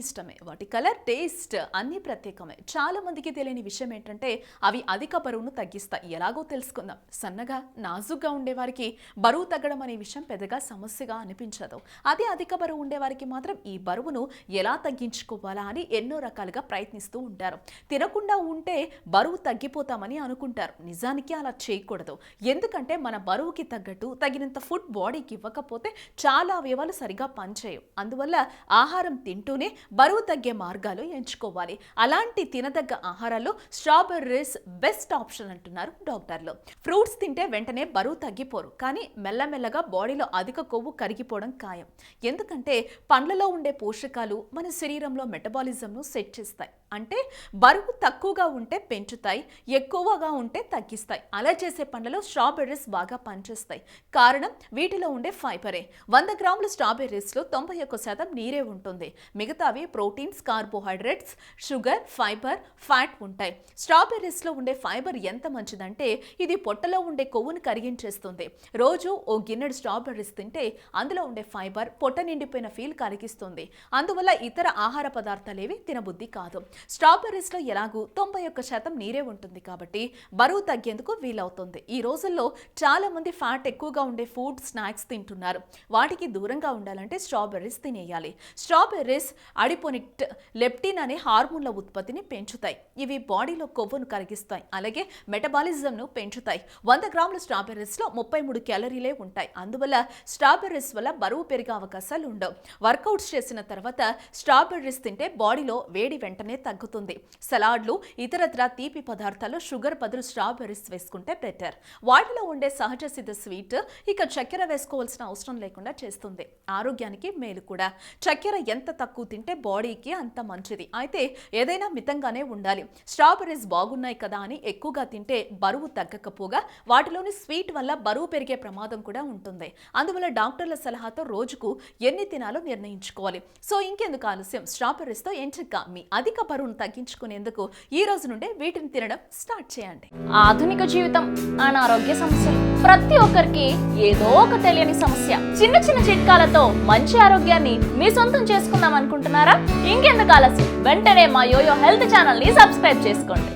ఇష్టమే, వాటి colour, taste అన్నీ ప్రత్యేకమే. చాలా మందికి తెలియని విషయం ఏంటంటే అవి అధిక బరువును తగ్గిస్తాయి. ఎలాగో తెలుసుకుందాం. సన్నగా నాజుగ్గా ఉండేవారికి బరువు తగ్గడం అనే విషయం పెద్దగా సమస్యగా అనిపించదు. అదే అధిక బరువు ఉండేవారికి మాత్రం ఈ బరువును ఎలా తగ్గించుకోవాలా అని ఎన్నో రకాలుగా ప్రయత్నిస్తూ ఉంటారు. తినకుండా ఉంటే బరువు తగ్గిపోతామని అనుకుంటారు. నిజానికి అలా చేయకూడదు. ఎందుకంటే మన బరువుకి తగ్గట్టు తగినంత ఫుడ్ బాడీకి ఇవ్వకపోతే చాలా అవయవాలు సరిగా పనిచేయవు. అందువల్ల ఆహారం తింటూనే బరువు తగ్గే మార్గాలు ఎంచుకోవాలి. అలాంటి తినదగ్గ ఆహారాల్లో స్ట్రాబెర్రీస్ బెస్ట్ ఆప్షన్ అంటున్నారు డాక్టర్లు. ఫ్రూట్స్ తింటే వెంటనే బరువు తగ్గిపోరు, కానీ మెల్లమెల్లగా బాడీలో అధిక కొవ్వు కరిగిపోవడం ఖాయం. ఎందుకంటే పండ్లలో ఉండే పోషకాలు మన శరీరంలో మెటబాలిజంను సెట్ చేస్తాయి. అంటే బరువు తక్కువగా ఉంటే పెంచుతాయి, ఎక్కువగా ఉంటే తగ్గిస్తాయి. అలా చేసే పండ్లలో స్ట్రాబెర్రీస్ బాగా పనిచేస్తాయి. కారణం వీటిలో ఉండే ఫైబరే. 100 గ్రాముల స్ట్రాబెర్రీస్లో 91% నీరే ఉంటుంది. మిగతావి proteins, carbohydrates, sugar, fibre, fat ఉంటాయి. స్ట్రాబెర్రీస్లో ఉండే ఫైబర్ ఎంత మంచిదంటే ఇది పొట్టలో ఉండే కొవ్వును కరిగించేస్తుంది. రోజు ఓ గిన్నెడు స్ట్రాబెర్రీస్ తింటే అందులో ఉండే ఫైబర్ పొట్ట నిండిపోయిన ఫీల్ కలిగిస్తుంది. అందువల్ల ఇతర ఆహార పదార్థాలేవి తినబుద్ధి కాదు. స్ట్రాబెర్రీస్లో ఎలాగూ 91% నీరే ఉంటుంది కాబట్టి బరువు తగ్గేందుకు వీలవుతుంది. ఈ రోజుల్లో చాలా మంది ఫ్యాట్ ఎక్కువగా ఉండే ఫుడ్, స్నాక్స్ తింటున్నారు. వాటికి దూరంగా ఉండాలంటే స్ట్రాబెర్రీస్ తినేయాలి. స్ట్రాబెర్రీస్ అడిపోనిక్, లెప్టిన్ అనే హార్మోన్ల ఉత్పత్తిని పెంచుతాయి. ఇవి బాడీలో కొవ్వును కరిగిస్తాయి, అలాగే మెటబాలిజంను పెంచుతాయి. 100 గ్రాముల స్ట్రాబెర్రీస్లో 33 క్యాలరీలే ఉంటాయి. అందువల్ల స్ట్రాబెర్రీస్ వల్ల బరువు పెరిగే అవకాశాలు ఉండవు. వర్కౌట్స్ చేసిన తర్వాత స్ట్రాబెర్రీస్ తింటే బాడీలో వేడి వెంటనే తగ్గుతుంది. సలాడ్లు, ఇతరత్ర తీపి పదార్థాలు షుగర్ బదులు స్ట్రాబెర్రీస్ వేసుకుంటే బెటర్. వాటిలో ఉండే సహజ సిద్ధ స్వీట్ ఇక చక్కెర వేసుకోవాల్సిన అవసరం లేకుండా చేస్తుంది. ఆరోగ్యానికి మేలు కూడా. చక్కెర ఎంత తక్కువ తింటే బాడీకి అంత మంచిది. అయితే ఏదైనా మితంగానే ఉండాలి. స్ట్రాబెర్రీస్ బాగున్నాయి కదా అని ఎక్కువగా తింటే బరువు తగ్గకపోగా వాటిలోని స్వీట్ వల్ల బరువు పెరిగే ప్రమాదం కూడా ఉంటుంది. అందువల్ల డాక్టర్ల సలహాతో రోజుకు ఎన్ని తినాలో నిర్ణయించుకోవాలి. సో ఇంకెందుకు ఆలస్యం, స్ట్రాబెర్రీస్తో ఎంచక్కా మీ అధిక బరువును తగ్గించుకునేందుకు ఈ రోజు నుండే వీటిని తినడం స్టార్ట్ చేయండి. ఆధునిక జీవితం, అనారోగ్య సమస్యలు, ప్రతి ఒక్కరికి ఏదో ఒక తెలియని సమస్య. చిన్న చిన్న చిట్కాలతో మంచి ఆరోగ్యాన్ని మీ సొంతం చేసుకుందాం అనుకుంటున్నారా? ఇంకెందుకు ఆలస్యం, వెంటనే మా యోయో హెల్త్ ఛానల్ ని సబ్స్క్రైబ్ చేసుకోండి.